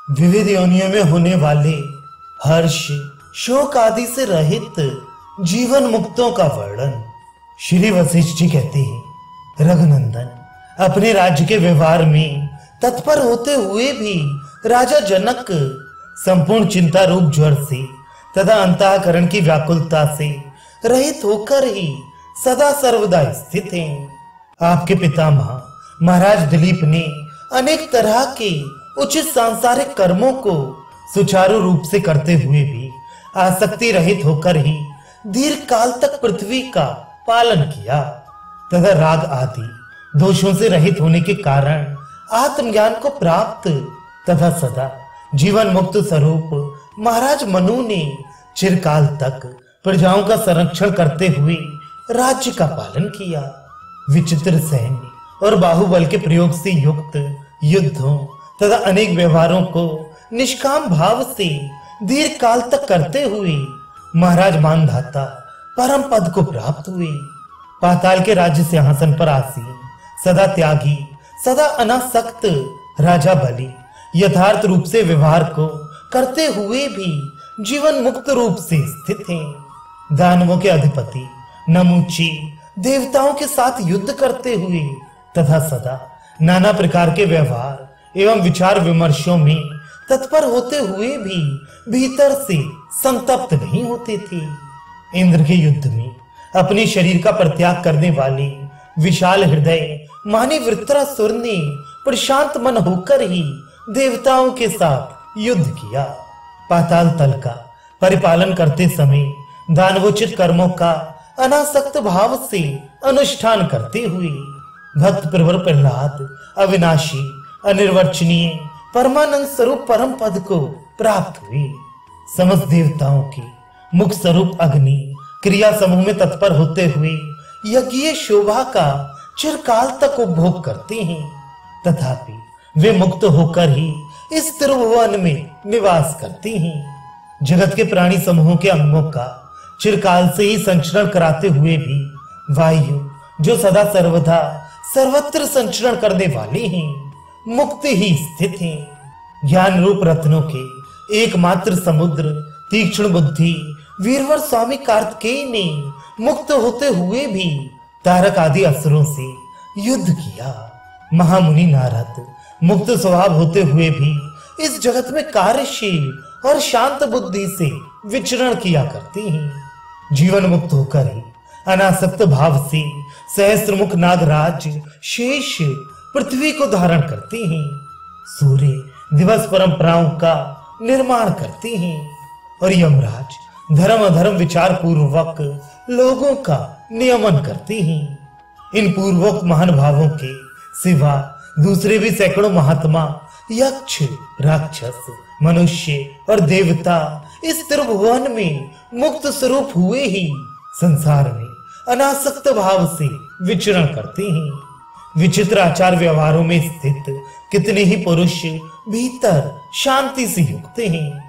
विविध योनियों में होने वाले हर्ष शोक आदि से रहित जीवन मुक्तों का वर्णन श्री वशिष्ठ जी कहते हैं। रघुनंदन अपने राज्य के व्यवहार में तत्पर होते हुए भी राजा जनक संपूर्ण चिंता रूप ज्वर से तथा अंतःकरण की व्याकुलता से रहित होकर ही सदा सर्वदा स्थित हैं। आपके पितामह महाराज दिलीप ने अनेक तरह के उचित सांसारिक कर्मों को सुचारू रूप से करते हुए भी आसक्ति रहित होकर ही दीर्घ काल तक पृथ्वी का पालन किया तथा राग आदि दोषों से रहित होने के कारण आत्मज्ञान को प्राप्त तथा सदा जीवन मुक्त स्वरूप महाराज मनु ने चिरकाल तक प्रजाओं का संरक्षण करते हुए राज्य का पालन किया। विचित्र सैन्य और बाहुबल के प्रयोग से युक्त युद्धों तथा अनेक व्यवहारों को निष्काम भाव से दीर्घ काल तक करते हुए महाराज मानधाता परम पद को प्राप्त हुए। पाताल के राज्य सिंहासन पर आसीन सदा त्यागी सदा अनासक्त राजा बलि यथार्थ रूप से व्यवहार को करते हुए भी जीवन मुक्त रूप से स्थित हैं। दानवों के अधिपति नमुची देवताओं के साथ युद्ध करते हुए तथा सदा नाना प्रकार के व्यवहार एवं विचार विमर्शों में तत्पर होते हुए भी भीतर से संतप्त नहीं होते थे। इंद्र के युद्ध में अपने शरीर का परित्याग करने वाले विशाल हृदय मानी वृत्रासुर ने प्रशांत मन होकर ही देवताओं के साथ युद्ध किया। पाताल तल का परिपालन करते समय दानवोचित कर्मों का अनासक्त भाव से अनुष्ठान करते हुए भक्त प्रवर प्रहलाद अविनाशी अनिर्वचनीय परमानंद स्वरूप परम पद को प्राप्त हुए। समस्त देवताओं के मुख स्वरूप अग्नि क्रिया समूह में तत्पर होते हुए यज्ञ शोभा का चिरकाल तक उपभोग करते हैं, तथापि वे मुक्त होकर ही इस त्रिभुवन में निवास करते हैं। जगत के प्राणी समूहों के अंगों का चिरकाल से ही संचरण कराते हुए भी वायु जो सदा सर्वदा सर्वत्र संचरण करने वाले हैं मुक्त ही स्थित हैं। ज्ञान रूप रत्नों के एकमात्र समुद्र तीक्ष्ण बुद्धि वीरवर स्वामी कार्तिकेय ने मुक्त होते हुए भी तारक आदि असुरों से युद्ध किया। महामुनि नारद मुक्त स्वभाव होते हुए भी इस जगत में कार्यशील और शांत बुद्धि से विचरण किया करते हैं। जीवन मुक्त होकर ही अनासक्त भाव से सहस्त्रमुख नागराज शेष पृथ्वी को धारण करते हैं। सूर्य दिवस परंपराओं का निर्माण करते हैं और यमराज धर्म अधर्म विचार पूर्वक लोगों का नियमन करते हैं। इन पूर्वोक्त महान भावों के सिवा दूसरे भी सैकड़ों महात्मा यक्ष राक्षस मनुष्य और देवता इस त्रिभुवन में मुक्त स्वरूप हुए ही संसार में अनासक्त भाव से विचरण करते हैं। विचित्र आचार व्यवहारों में स्थित कितने ही पुरुष भीतर शांति से युक्त हैं,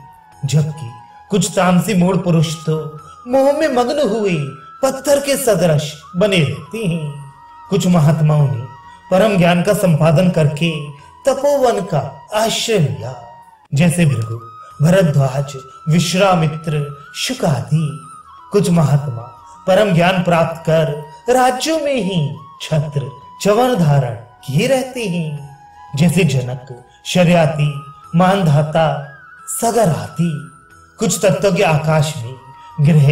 जबकि कुछ तामसी मूढ़ पुरुष तो मोह में मग्न हुए पत्थर के सदृश बने रहते हैं। कुछ महात्माओं ने परम ज्ञान का संपादन करके तपोवन का आश्रय लिया, जैसे भृगु भरद्वाज विश्वामित्र शुक आदि। कुछ महात्मा परम ज्ञान प्राप्त कर राज्यों में ही छत्र चवन धारण किए रहते हैं, जैसे जनक शर्याती मानधाता सगर आदि। कुछ तत्वों के आकाश में ग्रह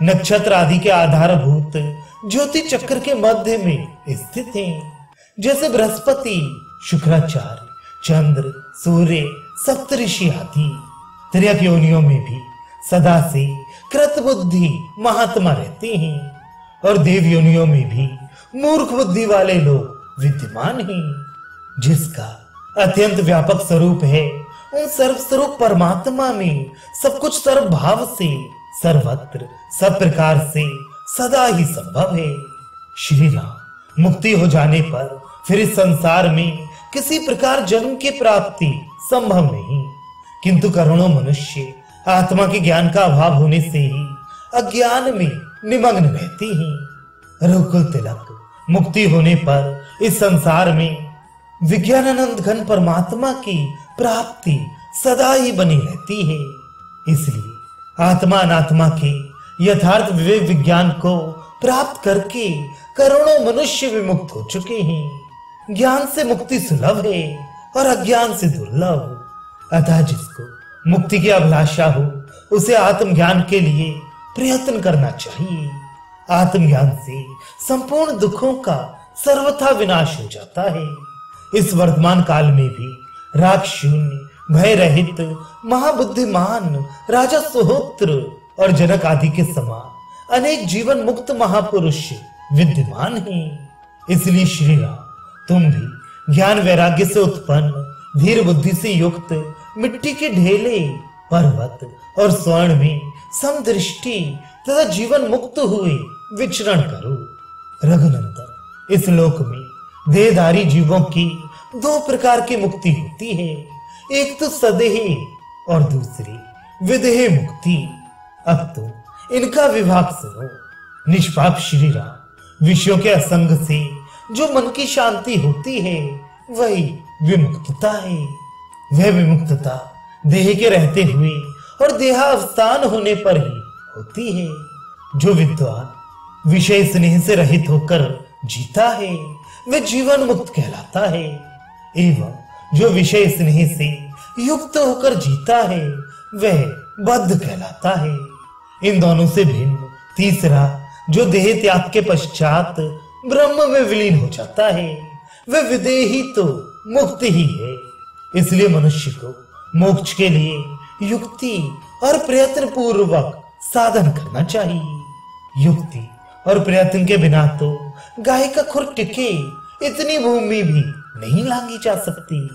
नक्षत्र आदि के आधारभूत ज्योति चक्र के मध्य में स्थित हैं, जैसे बृहस्पति शुक्राचार्य चंद्र सूर्य सप्तऋषि आदि। त्रियक योनियों में भी सदा से कृत बुद्धि महात्मा रहते हैं और देव योनियों में भी मूर्ख बुद्धि वाले लोग विद्यमान हैं। जिसका अत्यंत व्यापक स्वरूप है उन सर्व स्वरूप परमात्मा में सब कुछ सर्व भाव से सर्वत्र सब प्रकार से सदा ही संभव है। श्री राम मुक्ति हो जाने पर फिर इस संसार में किसी प्रकार जन्म की प्राप्ति संभव नहीं, किंतु करोड़ों मनुष्य आत्मा के ज्ञान का अभाव होने से ही अज्ञान में निमग्न रहते हैं। रघुकुल तिलक मुक्ति होने पर इस संसार में विज्ञानानंद घन परमात्मा की प्राप्ति सदा ही बनी रहती है। इसलिए आत्मा अनात्मा के यथार्थ विवेक विज्ञान को प्राप्त करके करोड़ों मनुष्य विमुक्त हो चुके हैं। ज्ञान से मुक्ति सुलभ है और अज्ञान से दुर्लभ। अतः जिसको मुक्ति की अभिलाषा हो उसे आत्मज्ञान के लिए प्रयत्न करना चाहिए। आत्मज्ञान से संपूर्ण दुखों का सर्वथा विनाश हो जाता है। इस वर्तमान काल में भी राग शून्य, भय रहित, महाबुद्धिमान राजा सुहोत्र और जनक आदि के समान अनेक जीवन मुक्त महापुरुष विद्यमान हैं। इसलिए श्री राम, तुम भी ज्ञान वैराग्य से उत्पन्न धीर बुद्धि से युक्त मिट्टी के ढेले, पर्वत और स्वर्ण में समदृष्टि तथा जीवन मुक्त हुए विचरण करो। रघुनंदन, इस लोक में देहधारी जीवों की दो प्रकार की मुक्ति होती है, एक तो सदेह और दूसरी विदेह मुक्ति। अब तुम इनका विभाग सुनो। निष्पाप श्री राम, विषयों के असंग से जो मन की शांति होती है वही विमुक्तता है। वह विमुक्तता देह के रहते हुए और देहावसान होने पर ही होती है। जो विद्वान विषय स्नेह से रहित होकर जीता है वह जीवन मुक्त कहलाता है, एवं जो विषय स्नेह से युक्त होकर जीता है वह बद्ध कहलाता है। इन दोनों से भिन्न तीसरा, जो देह त्याग के पश्चात ब्रह्म में विलीन हो जाता है, वह विदेही तो मुक्त ही है। इसलिए मनुष्य को मोक्ष के लिए युक्ति और प्रयत्न पूर्वक साधन करना चाहिए। युक्ति और प्रयत्न के बिना तो गाय का खुर टिके इतनी भूमि भी नहीं लांगी जा सकती।